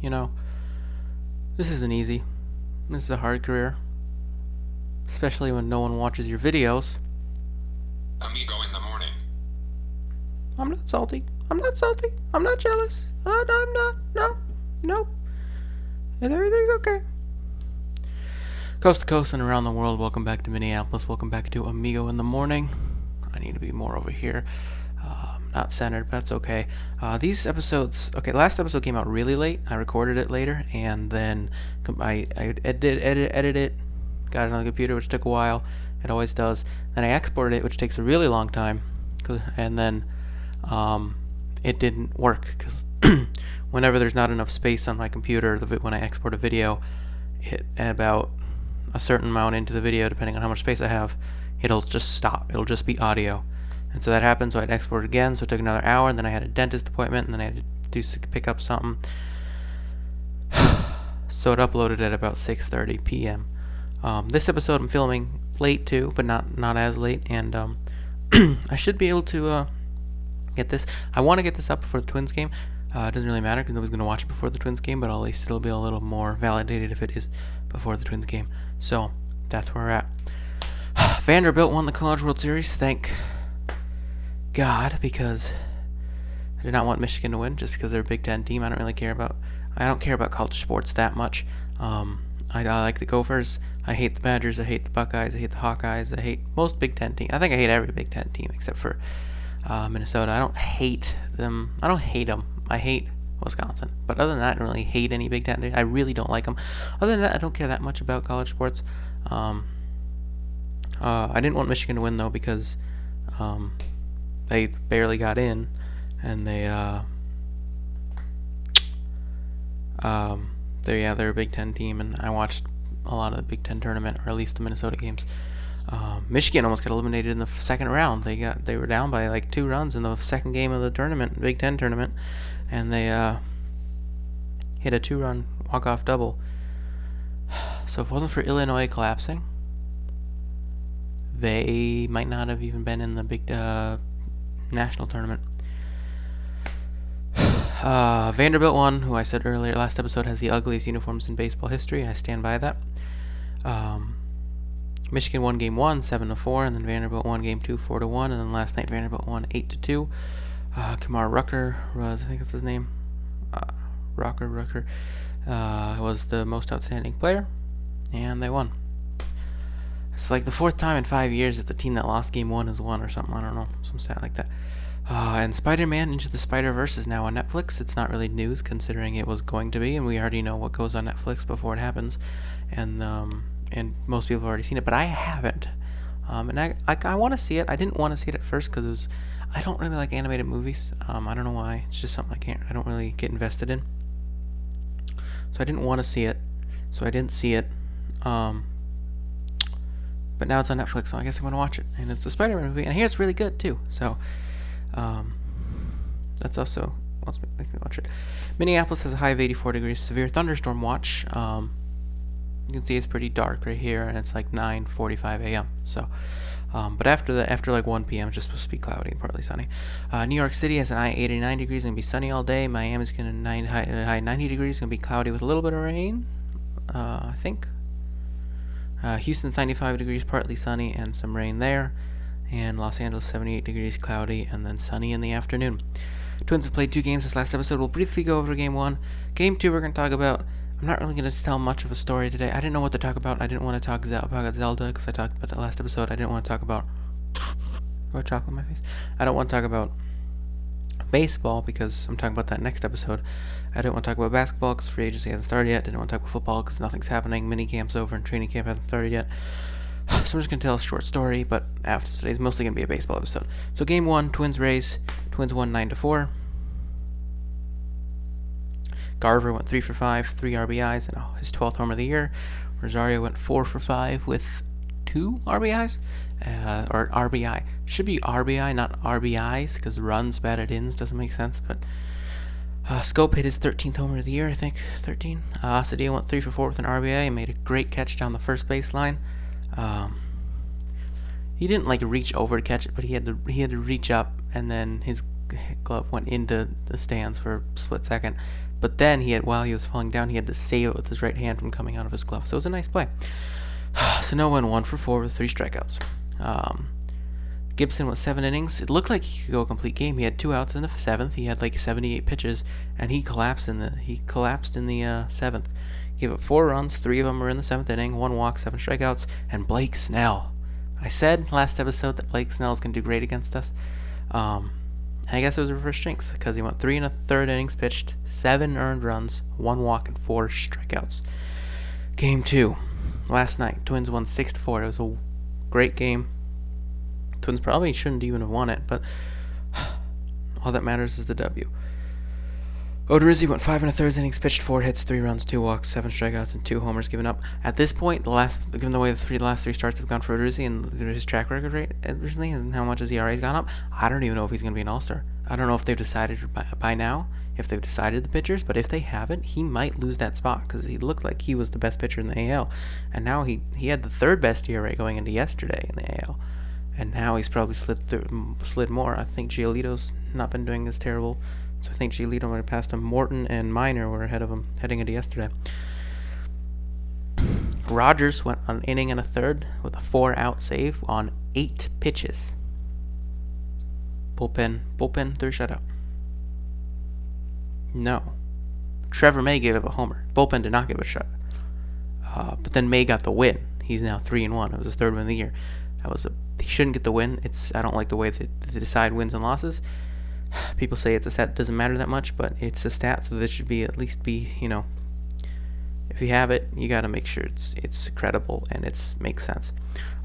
You know, this isn't easy. This is a hard career, especially when no one watches your videos. Amigo in the morning. I'm not salty. I'm not salty. I'm not jealous. No, I'm not. No. Nope. And everything's okay. Coast to coast and around the world, welcome back to Minneapolis. Welcome back to Amigo in the morning. I need to be more over here. Not centered, but that's okay. These episodes, last episode came out really late. I recorded it later, and then I edited it, got it on the computer, which took a while. It always does. Then I exported it, which takes a really long time, and then it didn't work because whenever there's not enough space on my computer, when I export a video, it about a certain amount into the video, depending on how much space I have, it'll just stop. It'll just be audio. And so that happened, so I had to export it again, so it took another hour, and then I had a dentist appointment, and then I had to pick up something. So it uploaded at about 6:30 p.m. This episode I'm filming late too, but not as late, and I should be able to get this. I want to get this up before the Twins game. It doesn't really matter because nobody's going to watch it before the Twins game, but at least it'll be a little more validated if it is before the Twins game. So that's where we're at. Vanderbilt won the College World Series, thank God, because I did not want Michigan to win just because they're a Big Ten team. I don't care about college sports that much. I like the Gophers. I hate the Badgers. I hate the Buckeyes. I hate the Hawkeyes. I hate most Big Ten teams. I think I hate every Big Ten team except for Minnesota. I don't hate them. I hate Wisconsin. But other than that, I don't really hate any Big Ten. I really don't like them. Other than that, I don't care that much about college sports. I didn't want Michigan to win, though, because they barely got in, and they're a Big Ten team, and I watched a lot of the Big Ten tournament, or at least the Minnesota games. Michigan almost got eliminated in the second round. They were down by like 2 runs in the second game of the tournament, Big Ten tournament, and they hit a 2-run walk-off double. So if it wasn't for Illinois collapsing, they might not have even been in the big national tournament. Vanderbilt won, who I said earlier, last episode, has the ugliest uniforms in baseball history. I stand by that. Michigan won game 1, 7-4, and then Vanderbilt won game 2, 4-1, and then last night Vanderbilt won 8-2. Kamar Rucker I think that's his name. Rucker was the most outstanding player, and they won. It's like the 4th time in 5 years that the team that lost game 1 has won or something. I don't know, some stat like that. And Spider-Man Into the Spider-Verse is now on Netflix. It's not really news considering it was going to be, and we already know what goes on Netflix before it happens. And most people have already seen it, but I haven't. And I want to see it. I didn't want to see it at first because I don't really like animated movies. I don't know why. It's just something I don't really get invested in. So I didn't want to see it. So I didn't see it. But now it's on Netflix, so I guess I'm going to watch it. And it's a Spider-Man movie, and I hear it's really good, too. So, that's also what's making me watch it. Minneapolis has a high of 84 degrees, severe thunderstorm watch. You can see it's pretty dark right here, and it's like 9:45 a.m. So, but after like 1 p.m., it's just supposed to be cloudy and partly sunny. New York City has an high 89 degrees, going to be sunny all day. Miami's going to high 90 degrees, going to be cloudy with a little bit of rain, I think. Houston 95 degrees, partly sunny, and some rain there. And Los Angeles 78 degrees, cloudy, and then sunny in the afternoon. Twins have played 2 games this last episode. We'll briefly go over game 1. Game 2 we're going to talk about. I'm not really going to tell much of a story today. I didn't know what to talk about. I didn't want to talk about Zelda because I talked about that last episode. I didn't want to talk about... Got chocolate in my face? I don't want to talk about baseball because I'm talking about that next episode. I didn't want to talk about basketball because free agency hasn't started yet. Didn't want to talk about football because nothing's happening. Mini camp's over and training camp hasn't started yet. So I'm just going to tell a short story, but after today's mostly going to be a baseball episode. So game 1, Twins Rays. Twins won 9-4. Garver went 3 for 5, 3 RBIs, and his 12th homer of the year. Rosario went 4 for 5 with 2 RBIs. Or RBI. Should be RBI, not RBIs, because runs batted ins doesn't make sense, but... Scope hit his 13th homer of the year, I think. 13. Cedillo went 3 for 4 with an RBI and made a great catch down the first baseline. He didn't reach over to catch it, but he had to reach up, and then his glove went into the stands for a split second. But then while he was falling down, he had to save it with his right hand from coming out of his glove. So it was a nice play. So Noah went 1 for 4 with 3 strikeouts. Gibson went 7 innings. It looked like he could go a complete game. He had 2 outs in the 7th. He had like 78 pitches, and he collapsed in the 7th. He gave up 4 runs. 3 of them were in the 7th inning. 1 walk, 7 strikeouts. And Blake Snell. I said last episode that Blake Snell's going to do great against us. And I guess it was reverse jinx because he went 3 1/3 innings pitched, 7 earned runs, 1 walk, and 4 strikeouts. Game 2, last night. Twins won 6-4. It was a great game. Twins probably shouldn't even have won it, but all that matters is the W. Odorizzi went 5 1/3 innings pitched, 4 hits, 3 runs, 2 walks, 7 strikeouts, and 2 homers given up. At this point, given the way the last 3 starts have gone for Odorizzi and his track record rate recently and how much his ERA's gone up, I don't even know if he's going to be an All-Star. I don't know if they've decided by now, if they've decided the pitchers, but if they haven't, he might lose that spot because he looked like he was the best pitcher in the AL, and now he had the 3rd best ERA going into yesterday in the AL, and now he's probably slid more. I think Giolito's not been doing as terrible. So I think Giolito might have passed him. Morton and Minor were ahead of him heading into yesterday. Rogers went an inning and a third with a 4-out save on 8 pitches. Bullpen threw a shutout. No. Trevor May gave up a homer. Bullpen did not give a shutout. But then May got the win. He's now 3-1. It was his 3rd win of the year. He shouldn't get the win. I don't like the way they decide wins and losses. People say it's a stat that doesn't matter that much, but it's a stat, so this should be at least be, if you have it, you got to make sure it's credible and makes sense.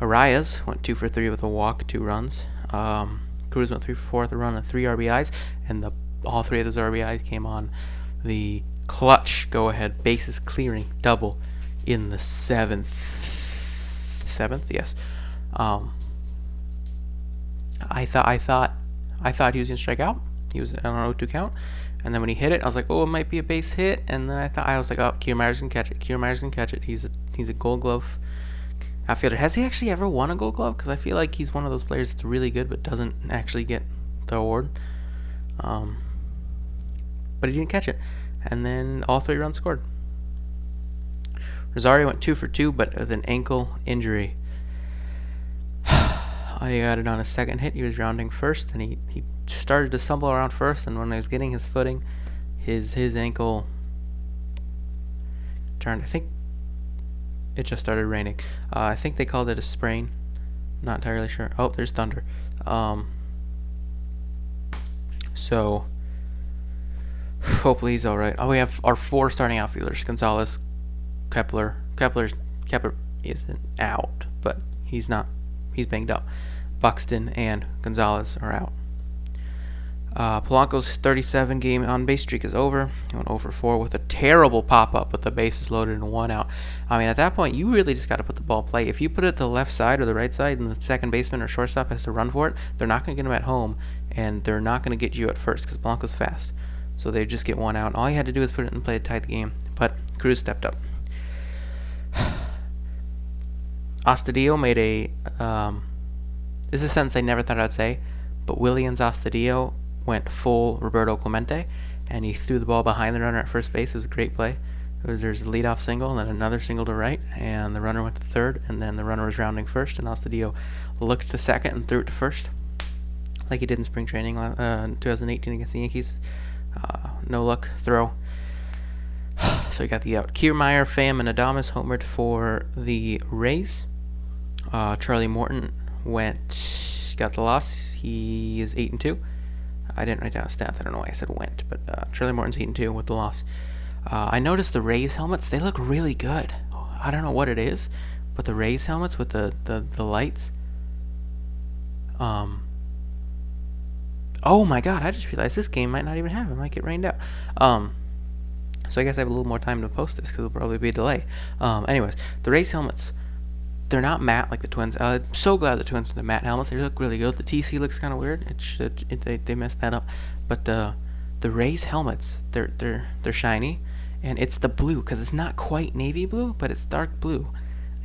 Arias went 2 for 3 with a walk, 2 runs. Cruz went 3 for 4 with a run and 3 RBIs, and all 3 of those RBIs came on the clutch go-ahead bases clearing double in the 7th. 7th, yes. I thought he was going to strike out. He was on an 0-2 count. And then when he hit it, I was like, oh, it might be a base hit. And then I was like, oh, Kiermaier's going to catch it. Kiermaier's going to catch it. He's a Gold Glove outfielder. Has he actually ever won a Gold Glove? Because I feel like he's one of those players that's really good but doesn't actually get the award. But he didn't catch it. And then all 3 runs scored. Rosario went 2 for 2, but with an ankle injury. He got it on his 2nd hit. He was rounding first, and he started to stumble around first, and when he was getting his footing, his ankle turned. I think it just started raining. I think they called it a sprain. Not entirely sure. Oh, there's thunder. So hopefully he's all right. Oh, we have our 4 starting outfielders: Gonzalez, Kepler. Kepler isn't out, but he's not. He's banged up. Buxton and Gonzalez are out. Polanco's 37-game on-base streak is over. He went 0 for 4 with a terrible pop-up with the bases loaded and 1 out. I mean, at that point, you really just got to put the ball play. If you put it to the left side or the right side and the second baseman or shortstop has to run for it, they're not going to get him at home, and they're not going to get you at first because Polanco's fast. So they just get 1 out. All you had to do was put it in play to tie the game, but Cruz stepped up. Astudillo made a... this is a sentence I never thought I'd say, but Willians Astudillo went full Roberto Clemente, and he threw the ball behind the runner at first base. It was a great play. There's a leadoff single and then another single to right, and the runner went to third, and then the runner was rounding first, and Astudillo looked to second and threw it to first, like he did in spring training in 2018 against the Yankees. No luck throw. So he got the out. Kiermaier, Pham, and Adames homered for the Rays. Charlie Morton got the loss. He is 8-2. I didn't write down a stat. I don't know why I said went, but Charlie Morton's 8-2 with the loss. I noticed the Rays helmets, they look really good. I don't know what it is, but the Rays helmets with the lights. Oh my god, I just realized this game might not even have. It might get rained out. So I guess I have a little more time to post this because it'll probably be a delay. Anyways, the Rays helmets, they're not matte like the Twins. I'm so glad the Twins have the matte helmets. They look really good. The TC looks kind of weird. They messed that up. But the Rays helmets, they're shiny, and it's the blue because it's not quite navy blue, but it's dark blue.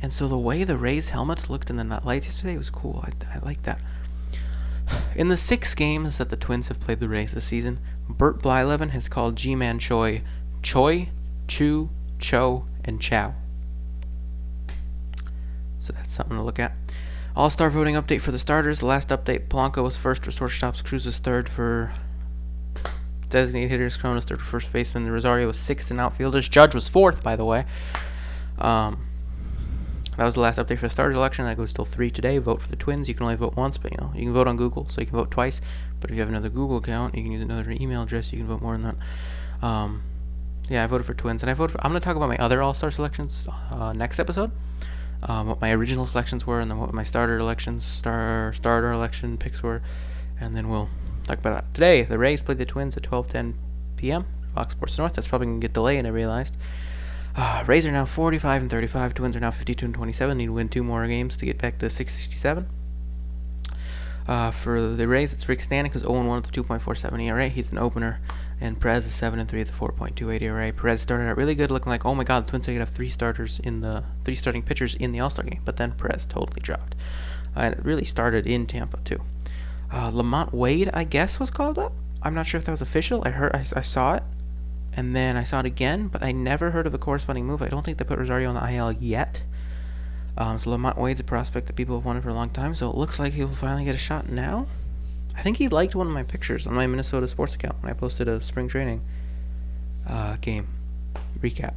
And so the way the Rays helmets looked in the lights yesterday was cool. I like that. In the 6 games that the Twins have played the Rays this season, Bert Blyleven has called G-Man Choi, Chu, Cho, and Chow. So that's something to look at. All-Star voting update for the starters. The last update, Polanco was first for shortstops, Cruz was third for designated hitters, Cron was third for first baseman, Rosario was sixth in outfielders, Judge was fourth, by the way. That was the last update for the starters election. That goes till 3 today. Vote for the Twins. You can only vote once, but you can vote on Google, so you can vote twice. But if you have another Google account, you can use another email address. You can vote more than that. Yeah, I voted for Twins, and I'm going to talk about my other All-Star selections next episode. What my original selections were, and then what my starter election picks were, and then we'll talk about that. Today, the Rays played the Twins at 12:10 p.m. Fox Sports North. That's probably going to get delayed, I realized. Rays are now 45-35. Twins are now 52-27. Need to win 2 more games to get back to 667. For the Rays, it's Rick Stanton, who's 0-1 with a 2.47 ERA. He's an opener. And Perez is 7-3 with a 4.28 ERA. Perez started out really good, looking like, oh my god, the Twins are going to have 3 starting pitchers in the All-Star game. But then Perez totally dropped. And it really started in Tampa, too. Lamont Wade, I guess, was called up. I'm not sure if that was official. I saw it. And then I saw it again, but I never heard of a corresponding move. I don't think they put Rosario on the IL yet. So Lamont Wade's a prospect that people have wanted for a long time, so it looks like he'll finally get a shot now. I think he liked one of my pictures on my Minnesota sports account when I posted a spring training game recap.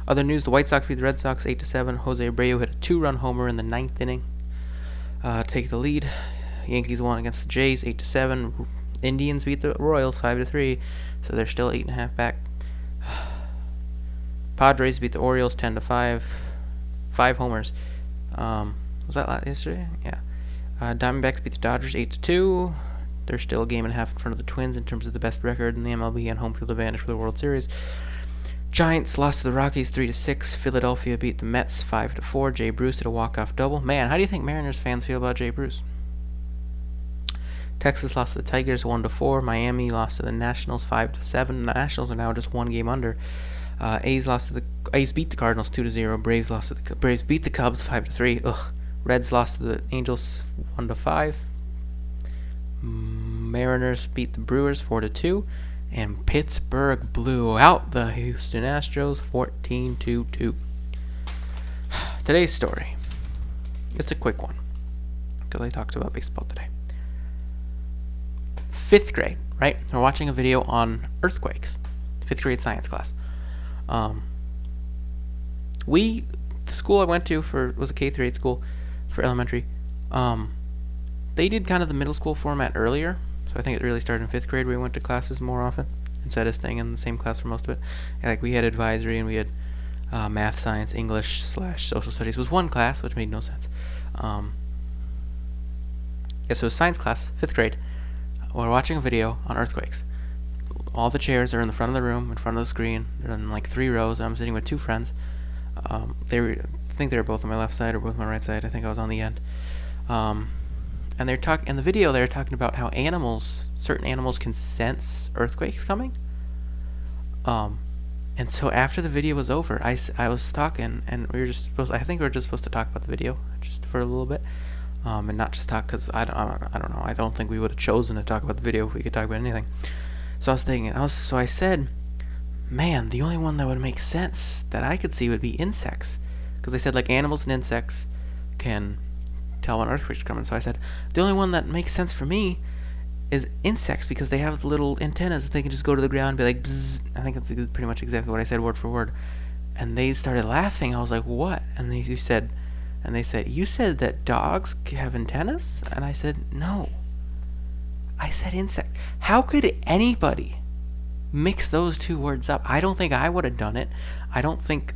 Other news, the White Sox beat the Red Sox 8-7. Jose Abreu hit a 2-run homer in the 9th inning to take the lead. Yankees won against the Jays 8-7. Indians beat the Royals 5-3, so they're still 8.5 back. Padres beat the Orioles 10-5. 5 homers. Was that yesterday? Yeah. Diamondbacks beat the Dodgers 8-2. They're still a game and a half in front of the Twins in terms of the best record in the MLB and home field advantage for the World Series. Giants lost to the Rockies 3-6. Philadelphia beat the Mets 5-4. Jay Bruce hit a walk-off double. Man, how do you think Mariners fans feel about Jay Bruce? Texas lost to the Tigers 1-4. Miami lost to the Nationals 5-7. The Nationals are now just 1 game under. A's beat the Cardinals 2-0. Braves beat the Cubs 5-3. Ugh. Reds lost to the Angels 1-5. Mariners beat the Brewers 4-2. And Pittsburgh blew out the Houston Astros 14-2. Today's story. It's a quick one, because I talked about baseball today. 5th grade, right? We're watching a video on earthquakes. 5th grade science class. The school I went to was a K-8 school for elementary. They did kind of the middle school format earlier, so I think it really started in 5th grade where we went to classes more often instead of staying in the same class for most of it. Like we had advisory and we had math, science, English / social studies was one class, which made no sense. So it was science class, 5th grade. We're watching a video on earthquakes. All the chairs are in the front of the room, in front of the screen. They're in like 3 rows. I'm sitting with 2 friends. I think they were both on my left side or both on my right side. I think I was on the end. And they're in the video. They're talking about how certain animals can sense earthquakes coming. And so after the video was over, I was talking, and I think we were just supposed to talk about the video just for a little bit. And not just talk, because I don't know. I don't think we would have chosen to talk about the video if we could talk about anything. So I was thinking, I said, man, the only one that would make sense that I could see would be insects, because they said like animals and insects can tell when earthquakes are coming. So I said, the only one that makes sense for me is insects, because they have little antennas. They can just go to the ground and be like, bzzz. I think that's pretty much exactly what I said, word for word. And they started laughing. I was like, what? And they said, you said that dogs have antennas? And I said, no. I said insect. How could anybody mix those 2 words up? I don't think I would have done it. I think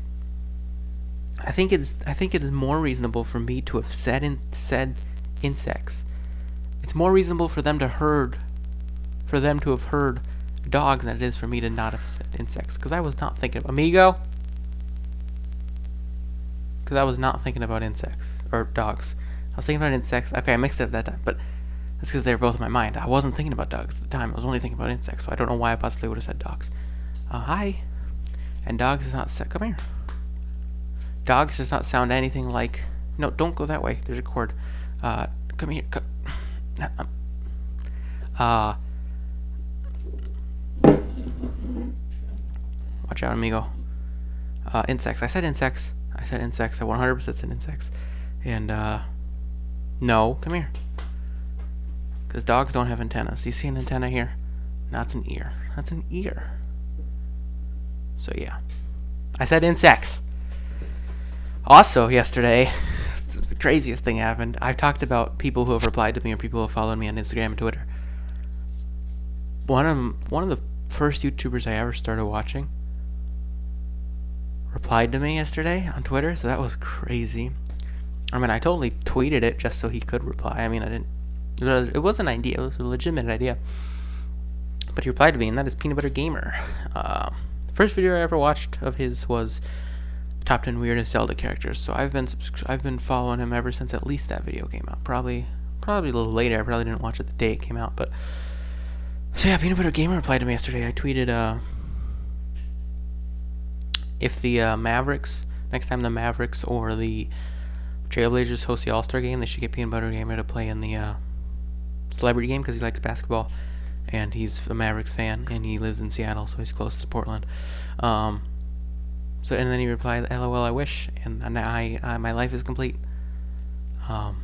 it is more reasonable for me to have said insects. It's more reasonable for them to have heard dogs than it is for me to not have said insects. Because I was not thinking of Amigo. Because I was not thinking about insects or dogs. I was thinking about insects. Okay, I mixed it up that time, but that's because they were both in my mind. I wasn't thinking about dogs at the time. I was only thinking about insects, so I don't know why I possibly would have said dogs. Hi. And dogs does not come here. Dogs does not sound anything like. No, don't go that way. There's a cord. Come here. Watch out, amigo. Insects. I said insects. I 100% said insects. And, no, come here. Because dogs don't have antennas. Do you see an antenna here? No, that's an ear. That's an ear. So, yeah. I said insects. Also, yesterday, the craziest thing happened. I've talked about people who have replied to me or people who have followed me on Instagram and Twitter. One of the first YouTubers I ever started watching replied to me yesterday on Twitter, so that was crazy. I mean, I totally tweeted it just so he could reply. I mean, I didn't. It was an idea. It was a legitimate idea. But he replied to me, and that is Peanut Butter Gamer. The first video I ever watched of his was Top 10 Weirdest Zelda Characters. So I've been following him ever since at least that video came out. Probably a little later. I probably didn't watch it the day it came out, but so yeah, Peanut Butter Gamer replied to me yesterday. I tweeted, if the Mavericks, next time the Mavericks or the Trailblazers host the All-Star game, they should get Peanut Butter Gamer to play in the celebrity game because he likes basketball and he's a Mavericks fan and he lives in Seattle, so he's close to Portland. And then he replied, "LOL, I wish," and I my life is complete. So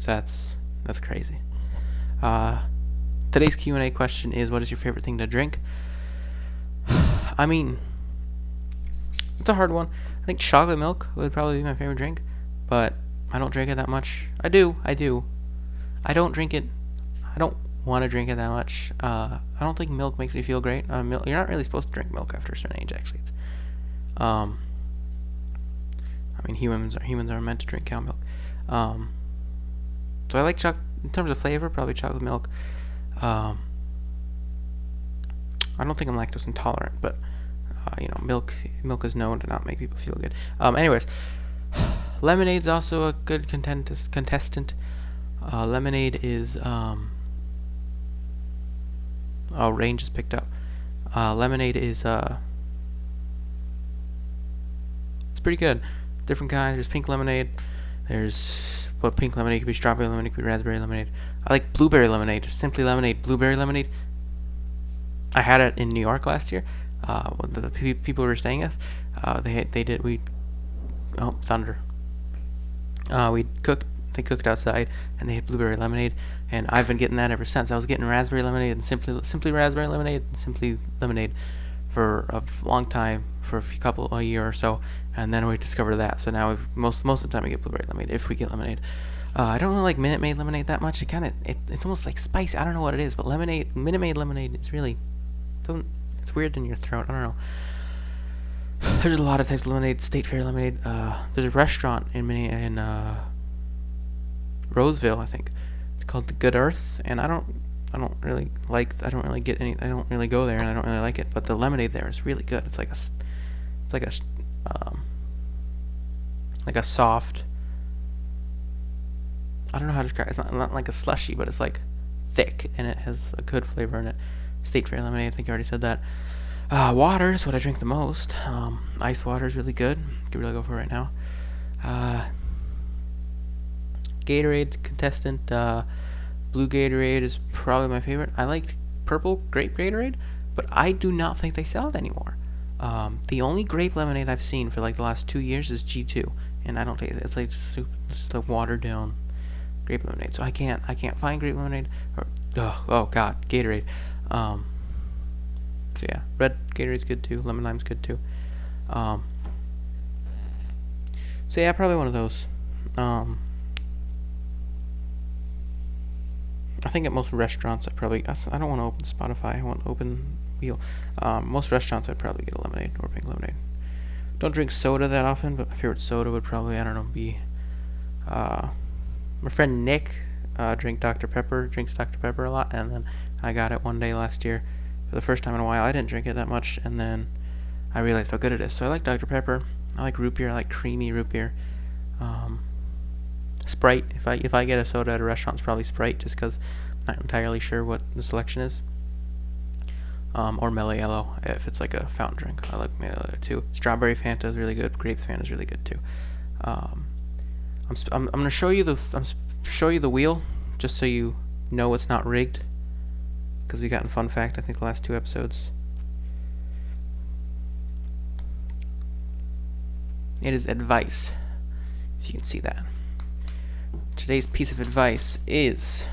that's crazy. Today's Q&A question is, what is your favorite thing to drink? I mean, it's a hard one. I think chocolate milk would probably be my favorite drink, but I don't drink it that much. I do. I don't drink it. I don't want to drink it that much. I don't think milk makes me feel great. You're not really supposed to drink milk after a certain age, actually. It's, I mean, humans are meant to drink cow milk. So I like in terms of flavor, probably chocolate milk. I don't think I'm lactose intolerant, but milk is known to not make people feel good. Anyways, lemonade's also a good contestant. Lemonade is rain just picked up. Lemonade is it's pretty good. Different kinds. There's pink lemonade. There's pink lemonade could be strawberry lemonade, could be raspberry lemonade. I like blueberry lemonade. Simply lemonade, blueberry lemonade. I had it in New York last year. The people we were staying with, thunder. They cooked outside, and they had blueberry lemonade, and I've been getting that ever since. I was getting raspberry lemonade and simply raspberry lemonade and simply lemonade for a long time, for a year or so, and then we discovered that. So now most of the time we get blueberry lemonade if we get lemonade. I don't really like Minute Maid lemonade that much. It's almost like spicy. I don't know what it is, but Minute Maid lemonade, it's weird in your throat. I don't know. There's a lot of types of lemonade. State Fair lemonade. There's a restaurant in Roseville, I think. It's called the Good Earth, and I don't really go there, and I don't really like it. But the lemonade there is really good. It's like a soft. I don't know how to describe it. It's not like a slushy, but it's like thick, and it has a good flavor in it. State Fair lemonade, I think I already said that. Water is what I drink the most. Ice water is really good. Could really go for it right now. Gatorade's contestant. Blue Gatorade is probably my favorite. I like purple grape Gatorade, but I do not think they sell it anymore. The only grape lemonade I've seen for like the last 2 years is G2, and I don't think it's like just a watered down grape lemonade. So I can't find grape lemonade. Oh god, Gatorade. So yeah, red Gatorade's good too. Lemon lime's good too. So yeah, probably one of those. I think at most restaurants I don't want to open Spotify. I want to open Wheel. Most restaurants I'd probably get a lemonade or pink lemonade. Don't drink soda that often, but my favorite soda would probably, be my friend Nick drinks Dr. Pepper a lot, and then I got it one day last year for the first time in a while. I didn't drink it that much, and then I realized how good it is. So I like Dr. Pepper. I like root beer. I like creamy root beer. Sprite. If I get a soda at a restaurant, it's probably Sprite, just because I'm not entirely sure what the selection is. Or Mellow Yellow if it's like a fountain drink. I like Mellow Yellow too. Strawberry Fanta is really good. Grape Fanta is really good too. I'm gonna show you the wheel just so you No, it's not rigged, because we got in fun fact, I think, the last 2 episodes. It is advice, if you can see that. Today's piece of advice is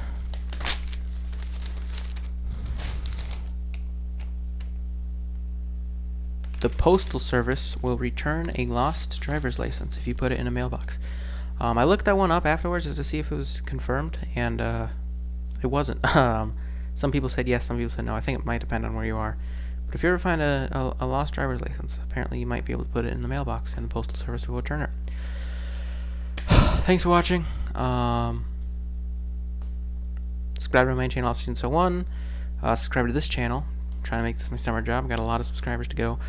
the Postal Service will return a lost driver's license if you put it in a mailbox. I looked that one up afterwards just to see if it was confirmed, and it wasn't. Some people said yes, some people said no. I think it might depend on where you are. But if you ever find a lost driver's license, apparently you might be able to put it in the mailbox, and the Postal Service will return it. Thanks for watching. Subscribe to my main channel, Off-Season-So-1. Subscribe to this channel. I'm trying to make this my summer job. I've got a lot of subscribers to go.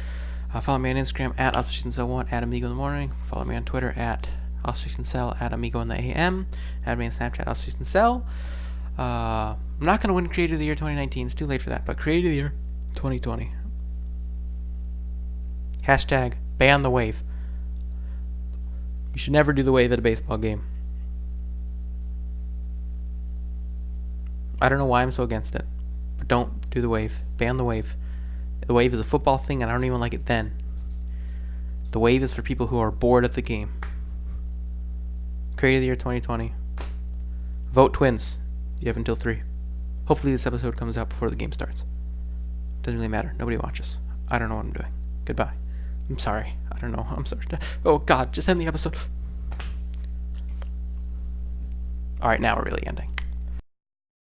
Follow me on Instagram at Off-Season-So-1, at Amigo in the morning. Follow me on Twitter at Off-Season-Cell, at Amigo in the AM. Add me on Snapchat, Off-Season-Cell. I'm not going to win Creator of the Year 2019. It's too late for that. But Creator of the Year 2020. Hashtag ban the wave. You should never do the wave at a baseball game. I don't know why I'm so against it, but don't do the wave. Ban the wave. The wave is a football thing, and I don't even like it then. The wave is for people who are bored at the game. Creator of the Year 2020. Vote Twins. You have until 3. Hopefully this episode comes out before the game starts. Doesn't really matter. Nobody watches. I don't know what I'm doing. Goodbye. I'm sorry. I don't know. I'm sorry. Oh, God. Just end the episode. Alright, now we're really ending.